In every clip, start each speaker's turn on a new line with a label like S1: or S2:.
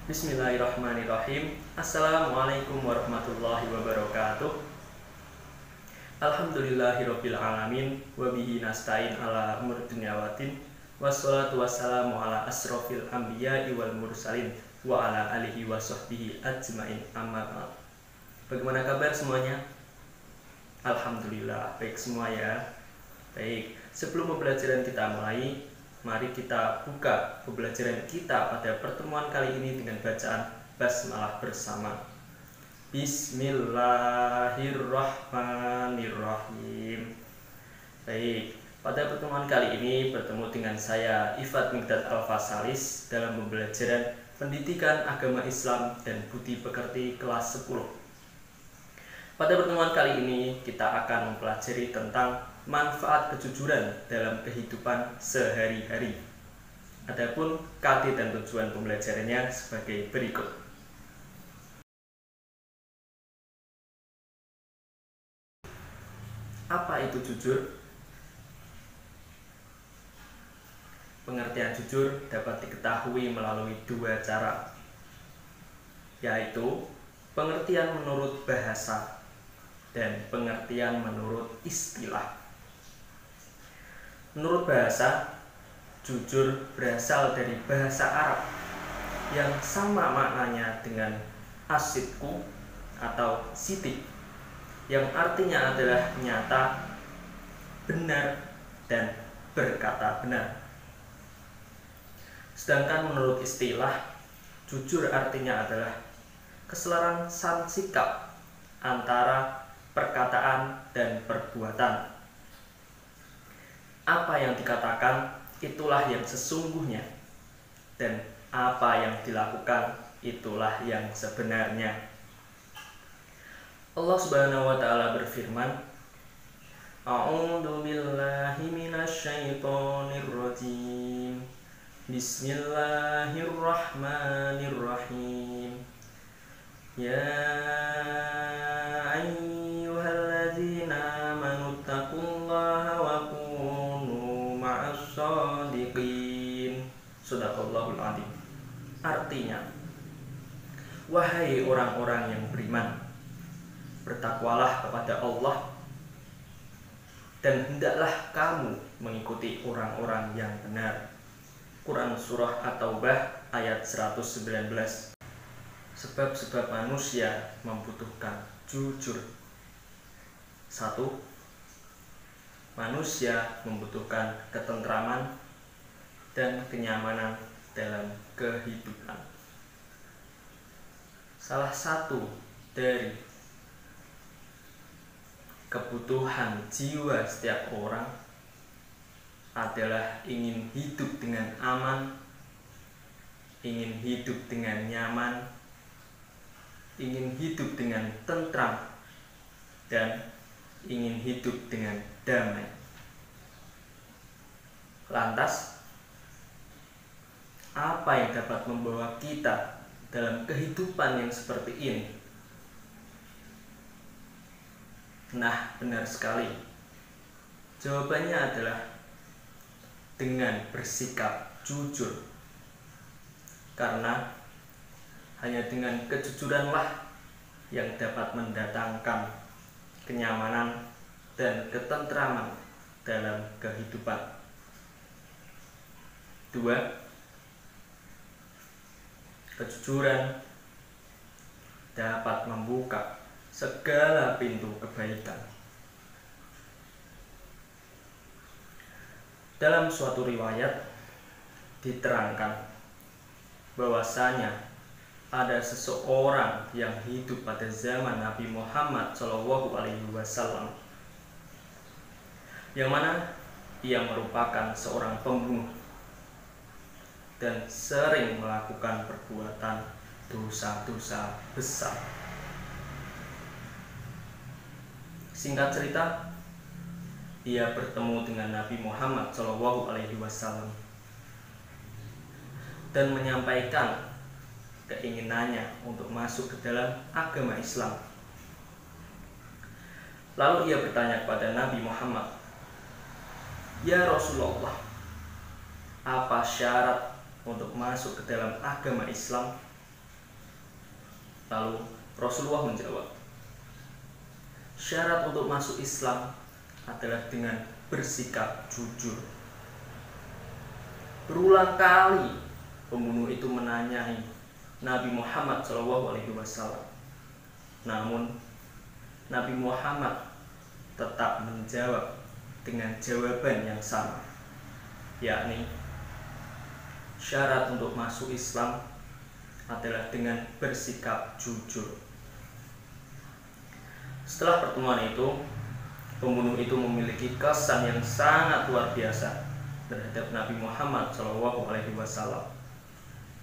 S1: Bismillahirrahmanirrahim. Assalamualaikum warahmatullahi wabarakatuh. Alhamdulillahirabbil alamin wa bihi nasta'in ala umur dunya waddin. Wassalatu wassalamu ala asrofil anbiya'i wal mursalin wa ala alihi wa sahbihi ajmain, amma ba'd. Bagaimana kabar semuanya? Alhamdulillah baik semua ya. Baik, sebelum pembelajaran kita mulai, mari kita buka pembelajaran kita pada pertemuan kali ini dengan bacaan basmalah bersama. Bismillahirrahmanirrahim. Baik, pada pertemuan kali ini bertemu dengan saya Ifat Mikdad Al-Fasalis dalam pembelajaran Pendidikan Agama Islam dan Budi Pekerti kelas 10. Pada pertemuan kali ini kita akan mempelajari tentang manfaat kejujuran dalam kehidupan sehari-hari. Adapun kati dan tujuan pembelajarannya sebagai berikut. Apa itu jujur? Pengertian jujur dapat diketahui melalui dua cara, yaitu pengertian menurut bahasa dan pengertian menurut istilah. Menurut bahasa, jujur berasal dari bahasa Arab yang sama maknanya dengan asidku atau sidik, yang artinya adalah nyata, benar, dan berkata benar. Sedangkan menurut istilah, jujur artinya adalah keselarasan sikap antara perkataan dan perbuatan. Apa yang dikatakan itulah yang sesungguhnya, dan apa yang dilakukan itulah yang sebenarnya. Allah Subhanahu wa taala berfirman, A'udzu billahi minasyaitonir rajim. Bismillahirrahmanirrahim. Ya ayyuhalladzina amanu taqullaha wa kunu ma'as-shadiqin. Shadaqallahul adzim. Artinya, wahai orang-orang yang beriman, bertakwalah kepada Allah dan hendaklah kamu mengikuti orang-orang yang benar. Quran Surah At-Taubah ayat 119. Sebab-sebab manusia membutuhkan jujur. 1. Manusia membutuhkan ketentraman dan kenyamanan dalam kehidupan. Salah satu dari kebutuhan jiwa setiap orang adalah ingin hidup dengan aman, ingin hidup dengan nyaman, ingin hidup dengan tentram, dan ingin hidup dengan damai. Lantas, apa yang dapat membawa kita dalam kehidupan yang seperti ini? Nah, benar sekali. Jawabannya adalah dengan bersikap jujur. Karena hanya dengan kejujuranlah yang dapat mendatangkan kenyamanan dan ketentraman dalam kehidupan. 2. Kejujuran dapat membuka segala pintu kebaikan. Dalam suatu riwayat diterangkan bahwasanya ada seseorang yang hidup pada zaman Nabi Muhammad SAW, yang mana ia merupakan seorang pembunuh dan sering melakukan perbuatan dosa-dosa besar. Singkat cerita, ia bertemu dengan Nabi Muhammad SAW dan menyampaikan keinginannya untuk masuk ke dalam agama Islam. Lalu ia bertanya kepada Nabi Muhammad, "Ya Rasulullah, apa syarat untuk masuk ke dalam agama Islam?" Lalu Rasulullah menjawab, syarat untuk masuk Islam adalah dengan bersikap jujur. Berulang kali pembunuh itu menanyai Nabi Muhammad SAW. Namun Nabi Muhammad tetap menjawab dengan jawaban yang sama, yakni syarat untuk masuk Islam adalah dengan bersikap jujur. Setelah pertemuan itu, pembunuh itu memiliki kesan yang sangat luar biasa terhadap Nabi Muhammad SAW.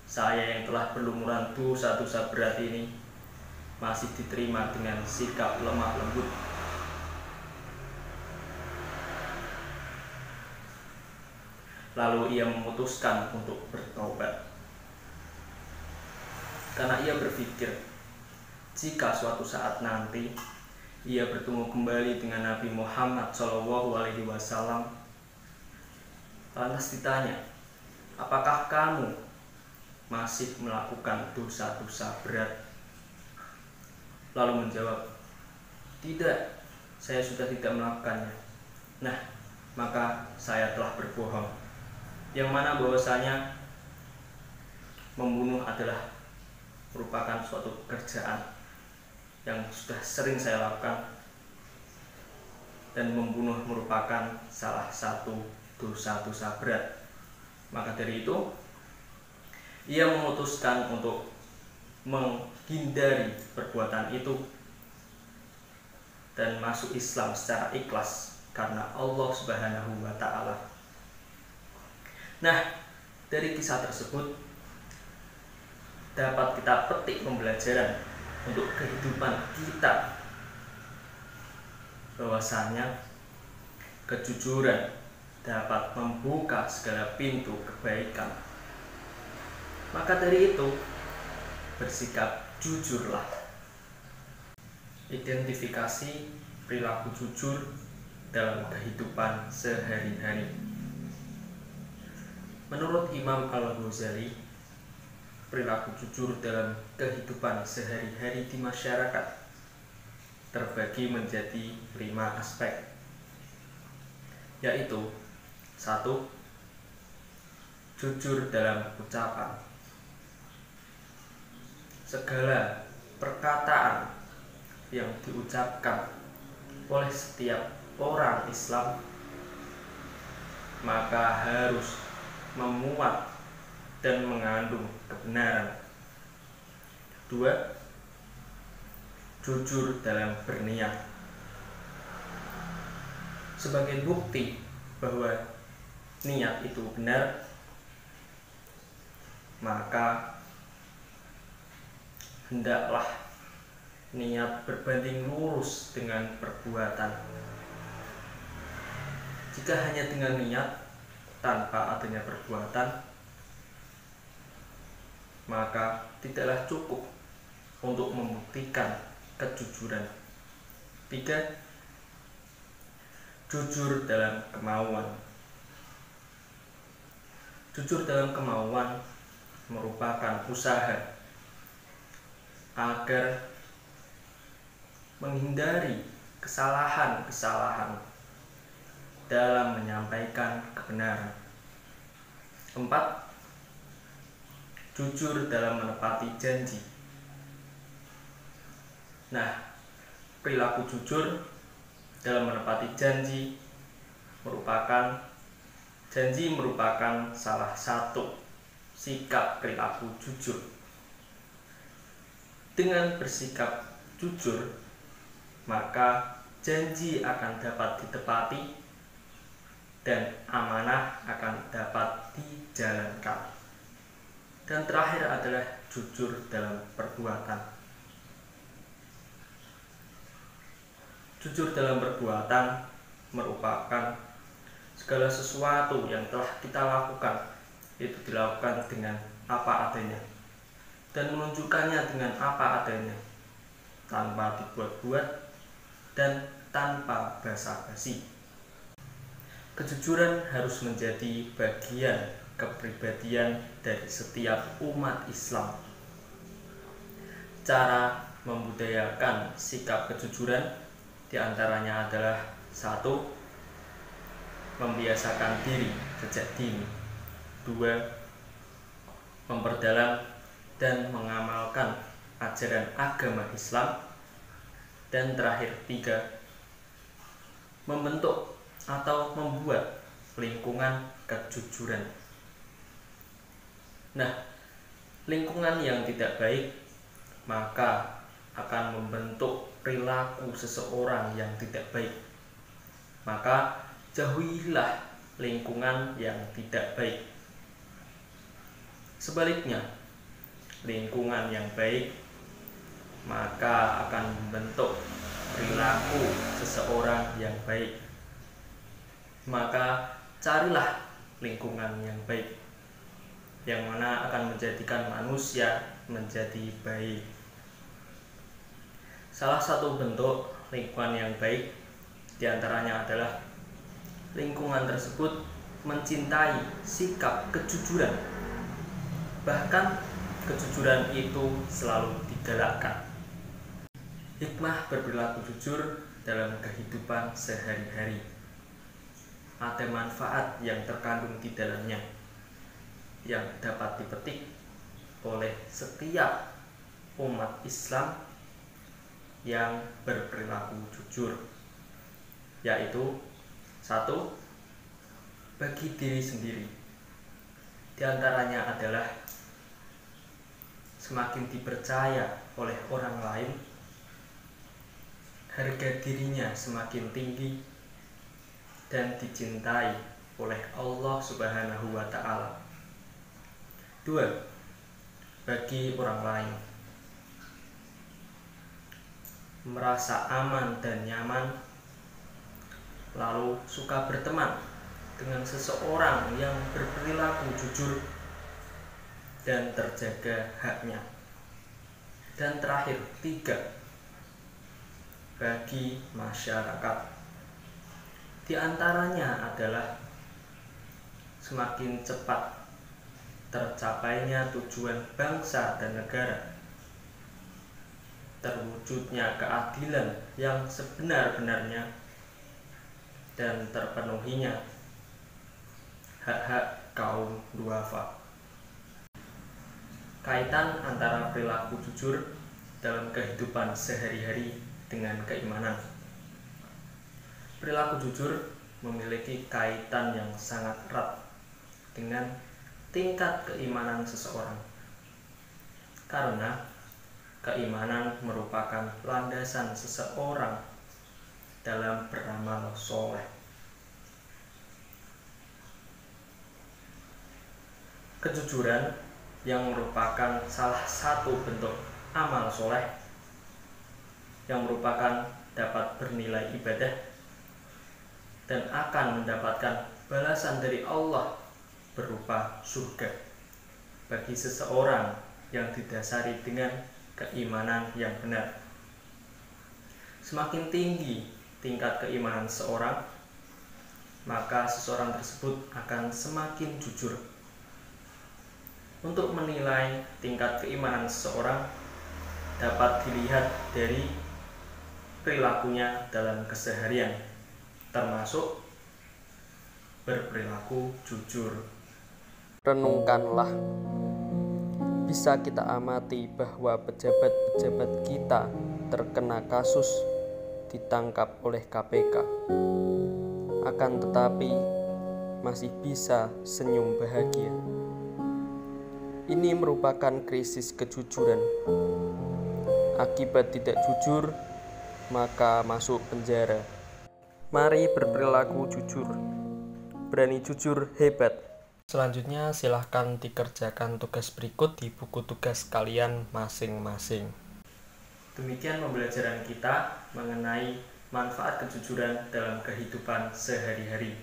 S1: Saya yang telah berlumuran dosa-dosa berat ini masih diterima dengan sikap lemah lembut. Lalu ia memutuskan untuk bertobat, karena ia berpikir jika suatu saat nanti ia bertemu kembali dengan Nabi Muhammad SAW, lantas ditanya, apakah kamu masih melakukan dosa-dosa berat? Lalu menjawab, tidak, saya sudah tidak melakukannya. Nah, maka saya telah berbohong, yang mana bahwasanya membunuh adalah merupakan suatu pekerjaan yang sudah sering saya lakukan, dan membunuh merupakan salah satu dosa-dosa berat. Maka dari itu ia memutuskan untuk menghindari perbuatan itu dan masuk Islam secara ikhlas karena Allah Subhanahu wa Ta'ala. Nah, dari kisah tersebut dapat kita petik pembelajaran untuk kehidupan kita, bahwasanya kejujuran dapat membuka segala pintu kebaikan. Maka dari itu, bersikap jujurlah. Identifikasi perilaku jujur dalam kehidupan sehari-hari. Menurut Imam Al-Ghazali, perilaku jujur dalam kehidupan sehari-hari di masyarakat terbagi menjadi 5 aspek, yaitu 1. Jujur dalam ucapan. Segala perkataan yang diucapkan oleh setiap orang Islam maka harus memuat dan mengandung kebenaran. 2. Jujur dalam berniat. Sebagai bukti bahwa niat itu benar, maka hendaklah niat berbanding lurus dengan perbuatan. Jika hanya dengan niat tanpa adanya perbuatan, maka tidaklah cukup untuk membuktikan kejujuran. 3. Jujur dalam kemauan. Jujur dalam kemauan merupakan usaha agar menghindari kesalahan-kesalahan dalam menyampaikan kebenaran. 4. Jujur dalam menepati janji. Nah, perilaku jujur dalam menepati janji merupakan salah satu sikap perilaku jujur. Dengan bersikap jujur, maka janji akan dapat ditepati dan amanah akan dapat dijalankan. Dan terakhir adalah jujur dalam perbuatan. Jujur dalam perbuatan merupakan segala sesuatu yang telah kita lakukan itu dilakukan dengan apa adanya dan menunjukkannya dengan apa adanya, tanpa dibuat-buat dan tanpa basa-basi. Kejujuran harus menjadi bagian kepribadian dari setiap umat Islam. cara membudayakan sikap kejujuran diantaranya adalah: 1. Membiasakan diri sejak dini. 2. Memperdalam dan mengamalkan ajaran agama Islam. Dan terakhir, 3. Membentuk atau membuat lingkungan kejujuran. Nah, lingkungan yang tidak baik maka akan membentuk perilaku seseorang yang tidak baik. Maka jauhilah lingkungan yang tidak baik. Sebaliknya, lingkungan yang baik maka akan membentuk perilaku seseorang yang baik. Maka carilah lingkungan yang baik, yang mana akan menjadikan manusia menjadi baik. Salah satu bentuk lingkungan yang baik diantaranya adalah lingkungan tersebut mencintai sikap kejujuran. Bahkan kejujuran itu selalu digalakkan. Hikmah berperilaku jujur dalam kehidupan sehari-hari. Ada manfaat yang terkandung di dalamnya yang dapat dipetik oleh setiap umat Islam yang berperilaku jujur, yaitu: 1. Bagi diri sendiri. Di antaranya adalah semakin dipercaya oleh orang lain, harga dirinya semakin tinggi dan dicintai oleh Allah Subhanahu wa Ta'ala. 2. Bagi orang lain, merasa aman dan nyaman, lalu suka berteman dengan seseorang yang berperilaku jujur dan terjaga haknya. Dan terakhir, 3. Bagi masyarakat. Di antaranya adalah semakin cepat tercapainya tujuan bangsa dan negara, terwujudnya keadilan yang sebenar-benarnya, dan terpenuhinya hak-hak kaum duafa. Kaitan antara perilaku jujur dalam kehidupan sehari-hari dengan keimanan. Perilaku jujur memiliki kaitan yang sangat erat dengan tingkat keimanan seseorang, karena keimanan merupakan landasan seseorang dalam beramal soleh. Kejujuran yang merupakan salah satu bentuk amal soleh yang merupakan dapat bernilai ibadah dan akan mendapatkan balasan dari Allah berupa surga bagi seseorang yang didasari dengan keimanan yang benar. Semakin tinggi tingkat keimanan seseorang, maka seseorang tersebut akan semakin jujur. Untuk menilai tingkat keimanan seseorang dapat dilihat dari perilakunya dalam keseharian, termasuk berperilaku jujur. Renungkanlah, bisa kita amati bahwa pejabat-pejabat kita terkena kasus ditangkap oleh KPK, akan tetapi masih bisa senyum bahagia. Ini merupakan krisis kejujuran. Akibat tidak jujur, maka masuk penjara. Mari berperilaku jujur. Berani jujur hebat. Selanjutnya silahkan dikerjakan tugas berikut di buku tugas kalian masing-masing. Demikian pembelajaran kita mengenai manfaat kejujuran dalam kehidupan sehari-hari.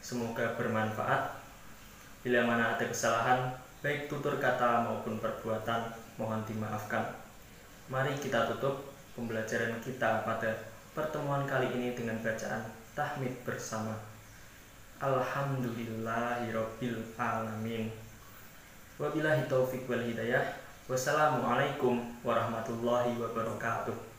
S1: Semoga bermanfaat. Bila mana ada kesalahan, baik tutur kata maupun perbuatan, mohon dimaafkan. Mari kita tutup pembelajaran kita pada pertemuan kali ini dengan bacaan tahmid bersama. Alhamdulillahirabbil alamin. Wabillahi taufik wal hidayah. Wassalamualaikum warahmatullahi wabarakatuh.